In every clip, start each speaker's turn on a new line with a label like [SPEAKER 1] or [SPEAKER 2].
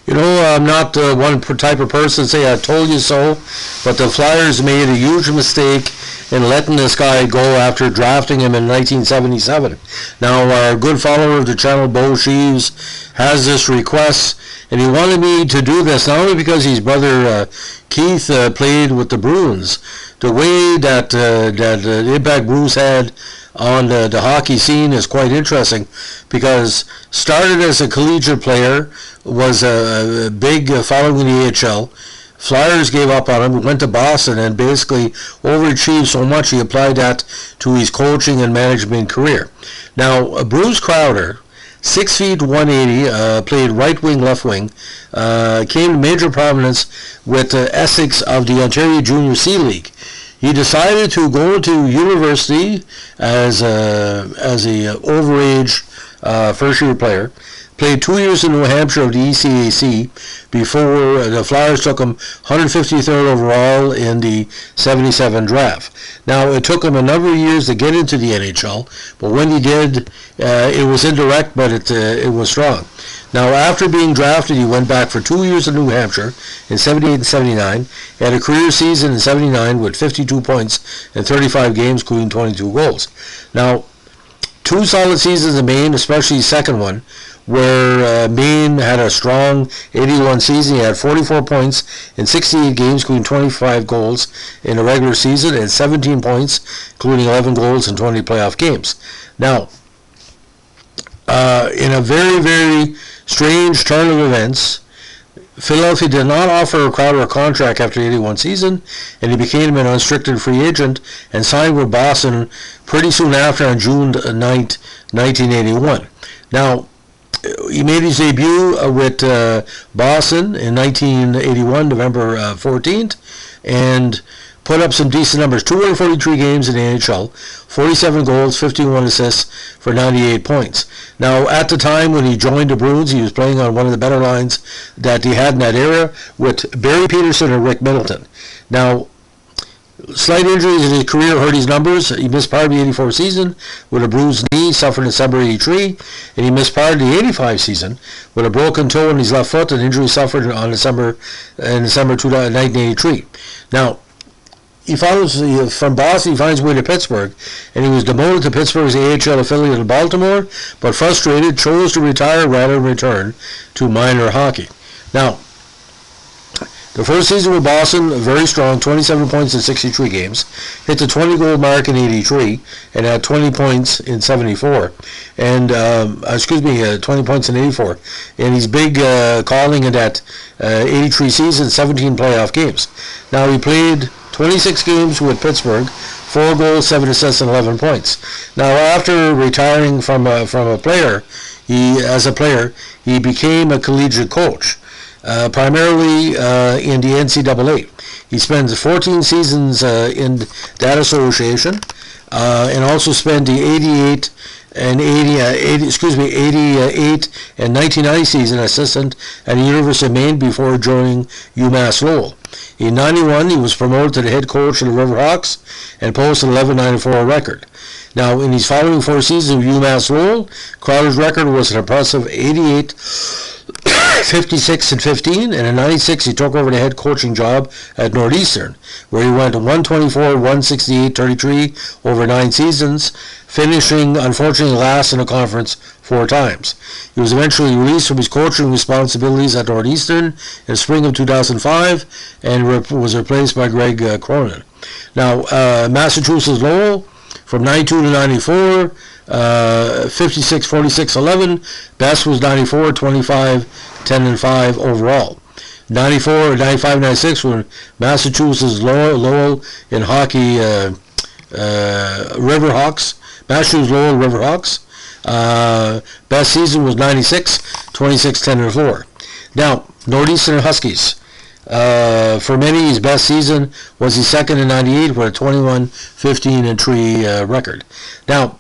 [SPEAKER 1] I'm not one type of person to say I told you so, but the Flyers made a huge mistake in letting this guy go after drafting him in 1977. Now, our good follower of the channel, Bo Sheaves, has this request, and he wanted me to do this not only because his brother Keith played with the Bruins. The way that impact Bruins had on the hockey scene is quite interesting, because started as a collegiate player, was a big following in the AHL. Flyers gave up on him, went to Boston, and basically overachieved so much he applied that to his coaching and management career. Now, Bruce Crowder, 6 feet 180, played right wing, left wing, came to major prominence with Essex of the Ontario Junior C League. He decided to go to university as a overage first year player. Played 2 years in New Hampshire of the ECAC before the Flyers took him 153rd overall in the 77 draft. Now, it took him a number of years to get into the NHL, but when he did, it was indirect, but it was strong. Now, after being drafted, he went back for 2 years in New Hampshire in 78 and 79. He had a career season in 79 with 52 points in 35 games, including 22 goals. Now, 2 solid seasons in Maine, especially his second one, where Maine had a strong 81 season. He had 44 points in 68 games, including 25 goals in a regular season, and 17 points, including 11 goals in 20 playoff games. Now, in a very, very strange turn of events, Philadelphia did not offer Crowder a contract after the 81 season, and he became an unrestricted free agent and signed with Boston pretty soon after on June 9th, 1981. Now, he made his debut with Boston in 1981, November 14th, and put up some decent numbers. 243 games in the NHL, 47 goals, 51 assists for 98 points. Now, at the time when he joined the Bruins, he was playing on one of the better lines that he had in that era with Barry Peterson and Rick Middleton. Now, slight injuries in his career hurt his numbers. He missed part of the 84 season with a bruised knee, suffered in December 83, and he missed part of the 85 season with a broken toe in his left foot, an injury suffered in December 1983. Now, he follows from Boston. He finds his way to Pittsburgh, and he was demoted to Pittsburgh's AHL affiliate of Baltimore, but frustrated, chose to retire rather than return to minor hockey. Now, the first season with Boston, very strong, 27 points in 63 games, hit the 20-goal mark in 83, and had 20 points in 74, and 20 points in 84. And he's big calling in that 83 season, 17 playoff games. Now, he played 26 games with Pittsburgh, 4 goals, 7 assists, and 11 points. Now, after retiring from a player, he became a collegiate coach. Primarily in the NCAA. He spends 14 seasons in that association, and also spent the 88 and 1990 season assistant at the University of Maine before joining UMass Lowell. In 91, he was promoted to the head coach of the Riverhawks and posted an 11-9-4 record. Now, in his following 4 seasons of UMass Lowell, Crowder's record was an impressive 88, 56 and 15, and in 96 he took over the head coaching job at Northeastern, where he went 124, 168, 33 over 9 seasons, finishing unfortunately last in the conference 4 times. He was eventually released from his coaching responsibilities at Northeastern in spring of 2005 and was replaced by Greg Cronin. Now, Massachusetts Lowell, from 92 to 94, 56, 46, 11. Best was 94, 25, 10, and 5 overall. 94, 95, 96 were Massachusetts Lowell in hockey Riverhawks. Massachusetts Lowell Riverhawks. Best season was 96, 26, 10, and 4. Now, Northeastern Huskies. For many, his best season was his second in 98 with a 21, 15, and 3 record. Now,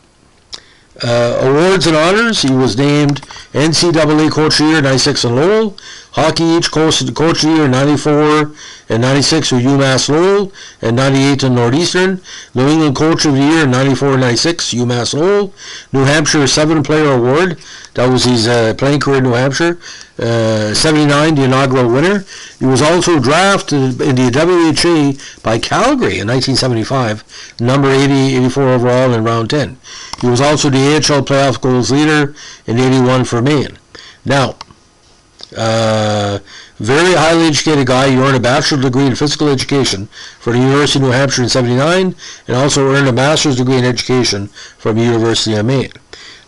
[SPEAKER 1] awards and honors, he was named NCAA Coach of the Year 96 in Lowell, Hockey each coach of the year 94 and 96 with UMass Lowell and 98 to Northeastern. New England Coach of the Year 94 and 96 UMass Lowell. New Hampshire 7-Player Award. That was his playing career in New Hampshire. 79, the inaugural winner. He was also drafted in the WHA by Calgary in 1975, number 84 overall in round 10. He was also the AHL playoff goals leader in 81 for Maine. Now, very highly educated guy. He earned a bachelor's degree in physical education from the University of New Hampshire in 79 and also earned a master's degree in education from the University of Maine.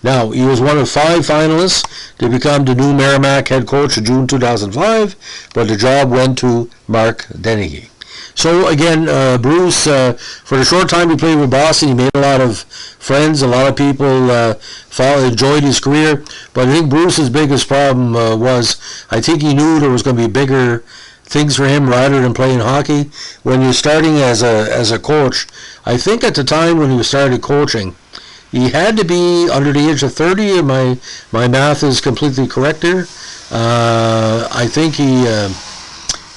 [SPEAKER 1] Now, he was one of 5 finalists to become the new Merrimack head coach in June 2005, but the job went to Mark Dennehy. So again, Bruce, for the short time he played with Boston, he made a lot of friends. A lot of people enjoyed his career. But I think Bruce's biggest problem was, I think he knew there was going to be bigger things for him rather than playing hockey. When you're starting as a coach, I think at the time when he started coaching, he had to be under the age of 30, and my math is completely correct here. I think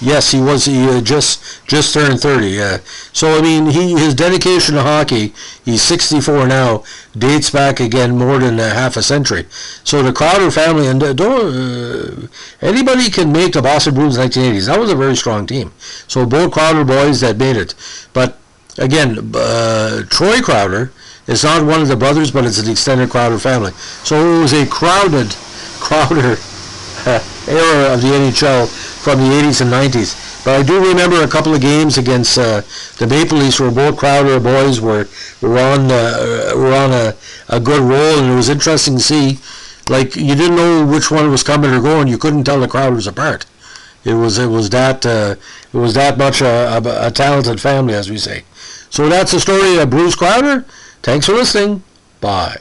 [SPEAKER 1] yes, he was. He just turned 30. So I mean, his dedication to hockey. He's 64 now. Dates back again more than half a century. So the Crowder family, and anybody can make the Boston Bruins 1980s. That was a very strong team. So both Crowder boys that made it. But again, Troy Crowder is not one of the brothers, but it's an extended Crowder family. So it was a Crowder era of the NHL from the 80s and 90s. But I do remember a couple of games against the Maple Leafs where both Crowder boys were on a good roll, and it was interesting to see. Like, you didn't know which one was coming or going. You couldn't tell the Crowders apart. It was that much a talented family, as we say. So that's the story of Bruce Crowder. Thanks for listening. Bye.